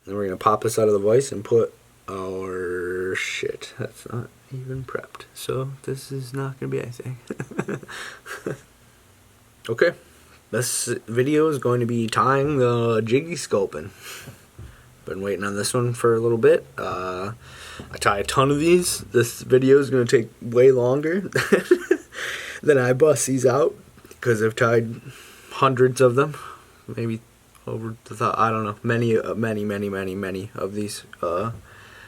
And we're going to pop this out of the vise and put our shit. That's not even prepped. So this is not going to be anything. Okay. This video is going to be tying the Jiggy Sculpin. Been waiting on this one for a little bit. I tie a ton of these. This video is going to take way longer than I bust these out because I've tied hundreds of them. Maybe over the I don't know, many of these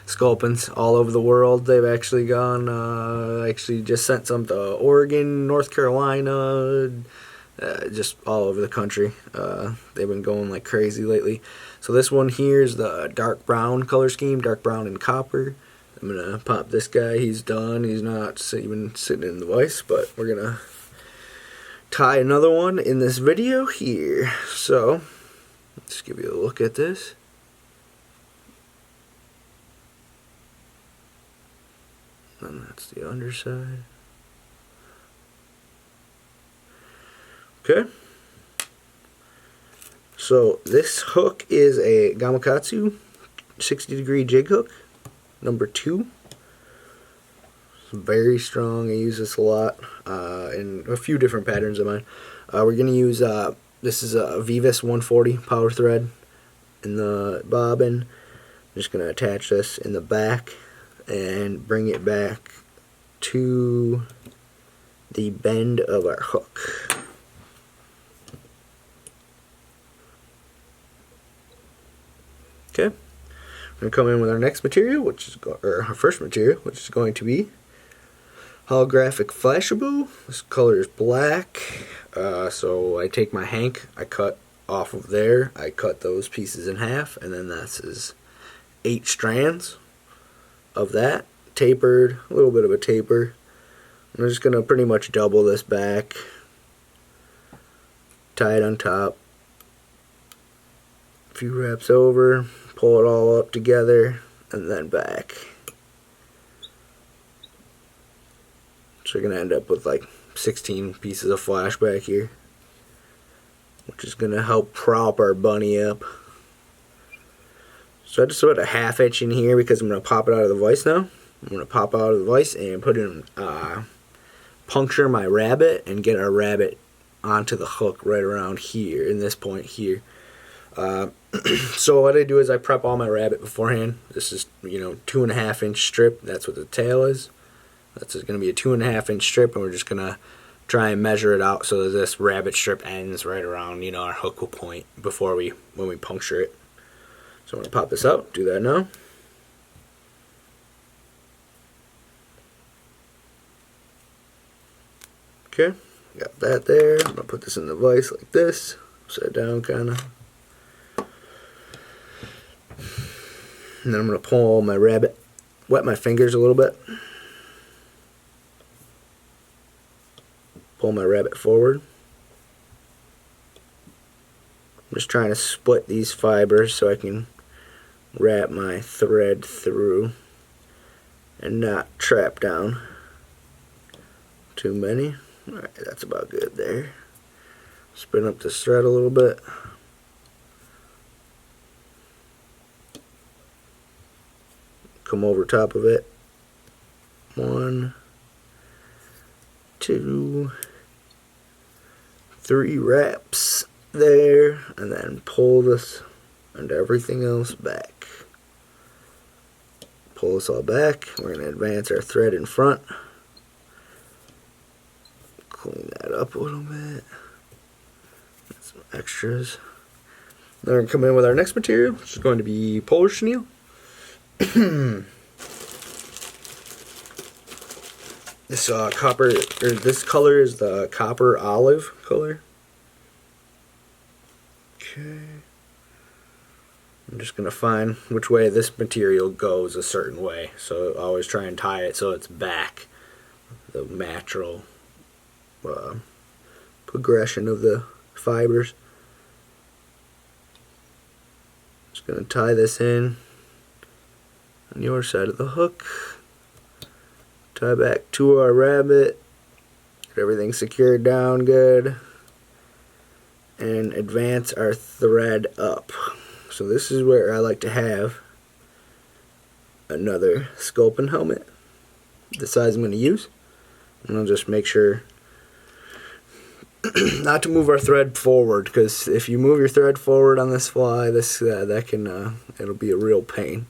sculpins all over the world. They've actually gone. Actually, just sent some to Oregon, North Carolina, just all over the country. They've been going like crazy lately. So this one here is the dark brown color scheme, dark brown and copper. I'm gonna pop this guy. He's done. He's not even sitting in the vise, but we're gonna tie another one in this video here. So let's give you a look at this. And that's the underside. Okay. So this hook is a Gamakatsu 60-degree jig hook, number 2. It's very strong. I use this a lot in a few different patterns of mine. We're going to use, this is a Veevus 140 power thread in the bobbin. I'm just going to attach this in the back and bring it back to the bend of our hook. Okay, we're going to come in with our next material, which is our first material, which is going to be Holographic Flashabou. This color is black. So I take my hank, I cut off of there, I cut those pieces in half, and then this is 8 strands of that, tapered, a little bit of a taper. I'm just going to pretty much double this back, tie it on top, a few wraps over, pull it all up together, and then back. So you're going to end up with like 16 pieces of flash back here, which is going to help prop our bunny up. So I just put a 1/2 inch in here because I'm going to pop it out of the vise now. I'm going to pop out of the vise and put in, puncture my rabbit and get our rabbit onto the hook right around here, in this point here. So what I do is I prep all my rabbit beforehand. This is, 2.5 inch strip. That's what the tail is. That's going to be a 2.5 inch strip, and we're just going to try and measure it out so that this rabbit strip ends right around, our hook point when we puncture it. So I'm going to pop this out, do that now. Okay, got that there. I'm going to put this in the vise like this, set it down kind of. And then I'm going to pull my rabbit, wet my fingers a little bit. Pull my rabbit forward. I'm just trying to split these fibers so I can wrap my thread through and not trap down too many. Alright, that's about good there. Spin up this thread a little bit. Come over top of it. 1, 2, 3 wraps there, and then pull this and everything else back. Pull this all back. We're going to advance our thread in front. Clean that up a little bit. Get some extras. Then we're going to come in with our next material, which is going to be polar chenille. This this color is the copper olive color. Okay. I'm just gonna find which way this material goes a certain way. So I always try and tie it so it's back, the natural progression of the fibers. Just gonna tie this in on your side of the hook. Tie back to our rabbit. Get everything secured down good. And advance our thread up. So this is where I like to have another Sculpin helmet, the size I'm going to use. And I'll just make sure not to move our thread forward, because if you move your thread forward on this fly, that can it'll be a real pain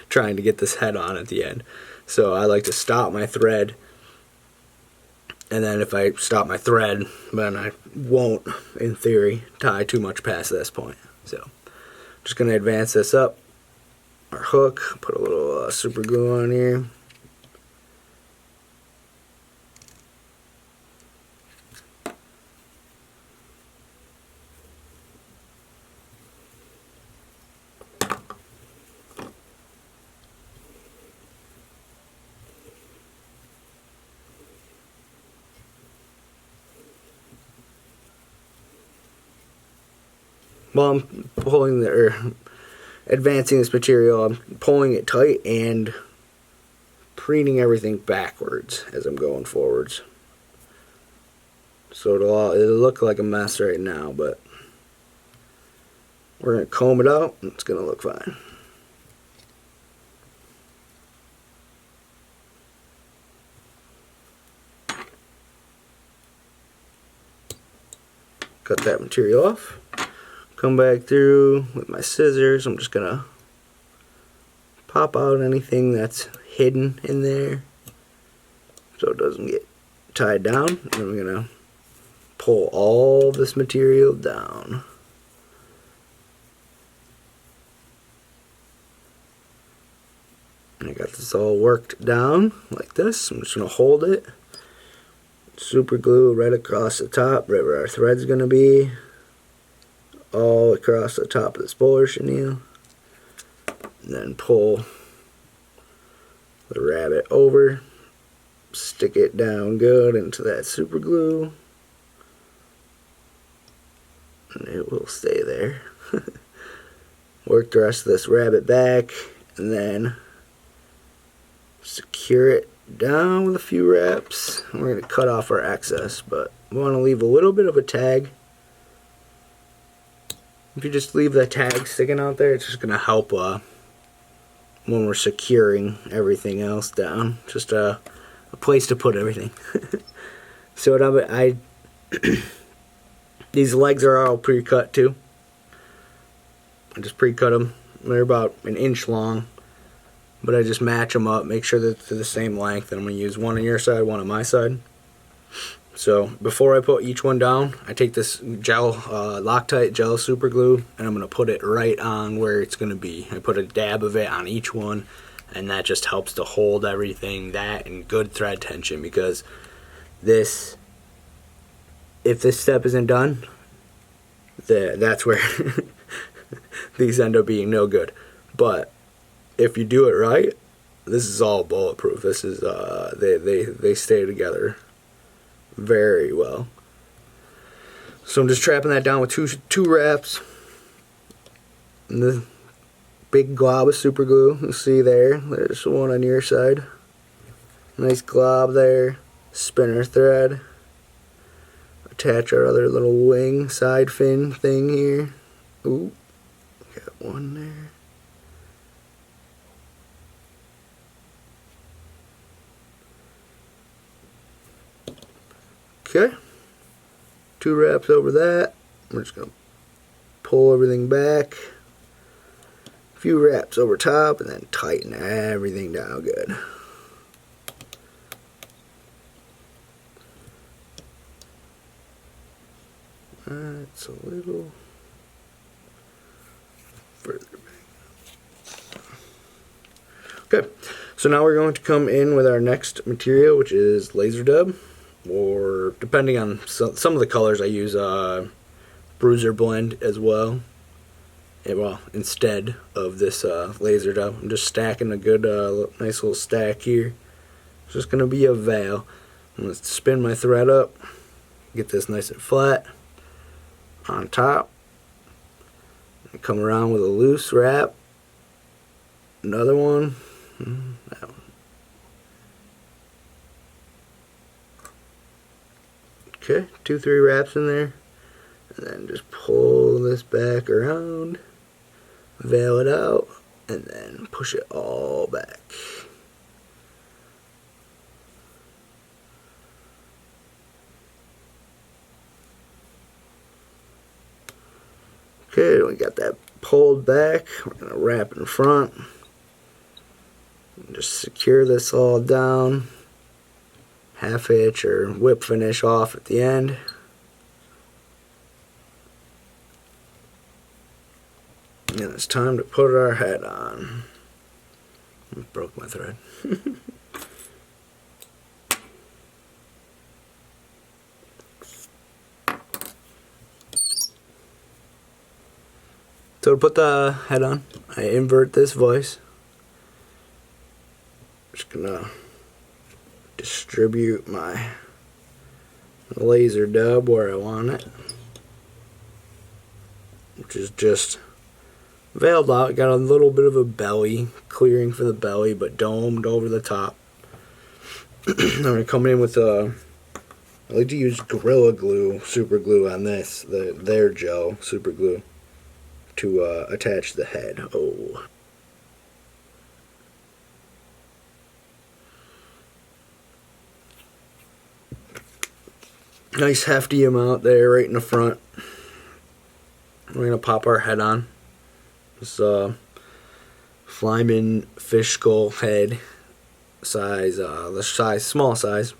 trying to get this head on at the end. So I like to stop my thread, and then if I stop my thread, then I won't, in theory, tie too much past this point. So just going to advance this up our hook, put a little super glue on here. While I'm advancing this material, I'm pulling it tight and preening everything backwards as I'm going forwards. So it'll look like a mess right now, but we're going to comb it out and it's going to look fine. Cut that material off. Come back through with my scissors. I'm just gonna pop out anything that's hidden in there so it doesn't get tied down. And I'm gonna pull all this material down. And I got this all worked down like this. I'm just gonna hold it. Super glue right across the top, right where our thread's gonna be. All across the top of the spoiler chenille, and then pull the rabbit over, stick it down good into that super glue, and it will stay there. Work the rest of this rabbit back, and then secure it down with a few wraps. We're going to cut off our excess, but we want to leave a little bit of a tag. If you just leave that tag sticking out there, it's just going to help when we're securing everything else down. Just a place to put everything. So these legs are all pre-cut too. I just pre-cut them. They're about an inch long, but I just match them up, make sure that they're the same length, and I'm going to use one on your side, one on my side. So before I put each one down, I take this gel, Loctite gel super glue, and I'm going to put it right on where it's going to be. I put a dab of it on each one, and that just helps to hold everything, that and good thread tension, because if this step isn't done, that's where these end up being no good. But if you do it right, this is all bulletproof. This is they stay together very well. So I'm just trapping that down with two wraps. And the big glob of super glue, you see there's one on your side. Nice glob there. Spinner thread. Attach our other little wing side fin thing here. Ooh, got one there. Okay, 2 wraps over that. We're just going to pull everything back. A few wraps over top, and then tighten everything down good. That's a little further back. Okay, so now we're going to come in with our next material, which is laser dub. Or depending on some of the colors, I use bruiser blend as well. Well, instead of this laser dub, I'm just stacking a good nice little stack here. It's just gonna be a veil. I'm gonna spin my thread up, get this nice and flat on top, and come around with a loose wrap, another one, that one. Okay, 2-3 wraps in there, and then just pull this back around, veil it out, and then push it all back. Okay, we got that pulled back. We're going to wrap in front. Just secure this all down. Half hitch or whip finish off at the end. And it's time to put our head on. I broke my thread. So to put the head on, I invert this voice. Just gonna distribute my laser dub where I want it, which is just veiled out. Got a little bit of a belly, clearing for the belly, but domed over the top. I'm gonna come in with I like to use Gorilla Glue, super glue on this, their gel super glue, to attach the head. Oh. Nice hefty amount there right in the front. We're going to pop our head on. This Flyman fish skull head size, small size.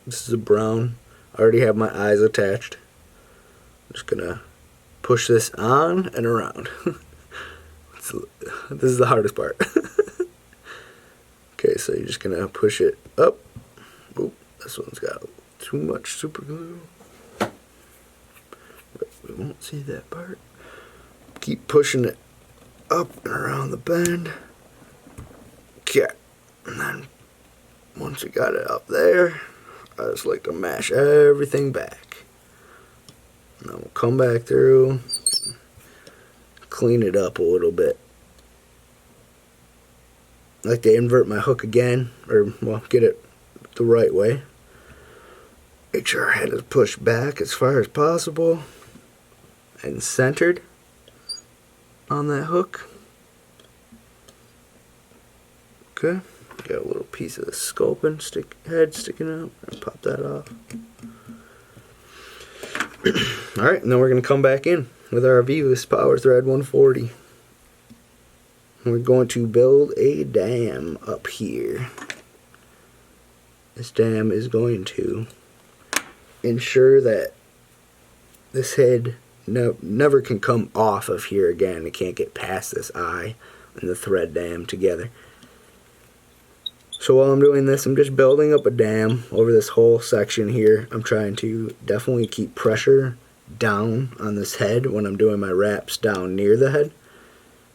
This is a brown. I already have my eyes attached. Just going to push this on and around. This is the hardest part. Okay, so you're just going to push it up. Oop, this one's got too much super glue. But we won't see that part. Keep pushing it up and around the bend. Okay, and then once you got it up there, I just like to mash everything back. And then we'll come back through, clean it up a little bit. I like to invert my hook again, or well, get it the right way. Make sure our head is pushed back as far as possible and centered on that hook. Okay, got a little piece of the sculpin head sticking out. I'll pop that off. Alright, and then we're going to come back in with our Veevus Power Thread 140. We're going to build a dam up here. This dam is going to ensure that this head never can come off of here again. It can't get past this eye and the thread dam together. So while I'm doing this, I'm just building up a dam over this whole section here. I'm trying to definitely keep pressure down on this head when I'm doing my wraps down near the head.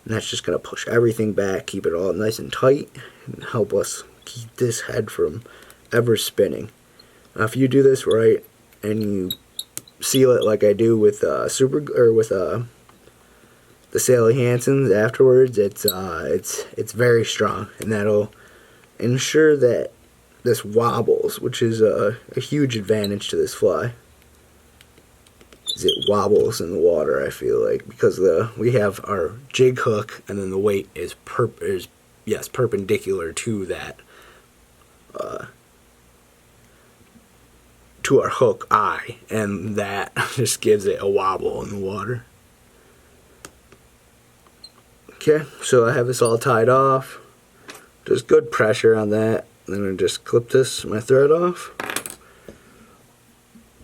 And that's just going to push everything back, keep it all nice and tight, and help us keep this head from ever spinning. Now, if you do this right and you seal it like I do with the Sally Hansen's afterwards, it's very strong, and that'll ensure that this wobbles, which is a huge advantage to this fly. It wobbles in the water, I feel like, because we have our jig hook, and then the weight is perpendicular to that to our hook eye, and that just gives it a wobble in the water. Okay, so I have this all tied off. Just good pressure on that. Then I just clip my thread off.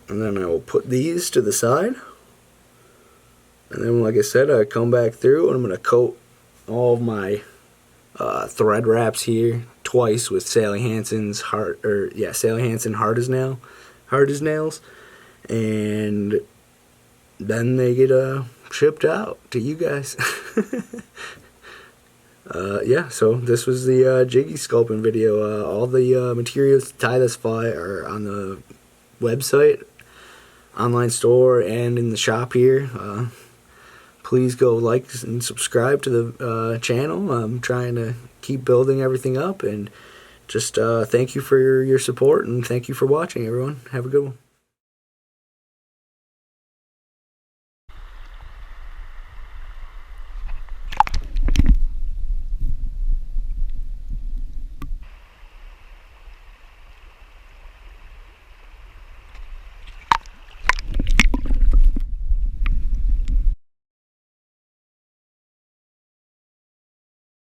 And then I will put these to the side. And then, like I said, I come back through and I'm going to coat all of my thread wraps here twice with Sally Hansen's Sally Hansen hard as nails. And then they get shipped out to you guys. Yeah, so this was the Jiggy Sculpin video. All the materials to tie this fly are on the website, online store, and in the shop here. Please go like and subscribe to the channel. I'm trying to keep building everything up, and just thank you for your support, and thank you for watching, everyone. Have a good one.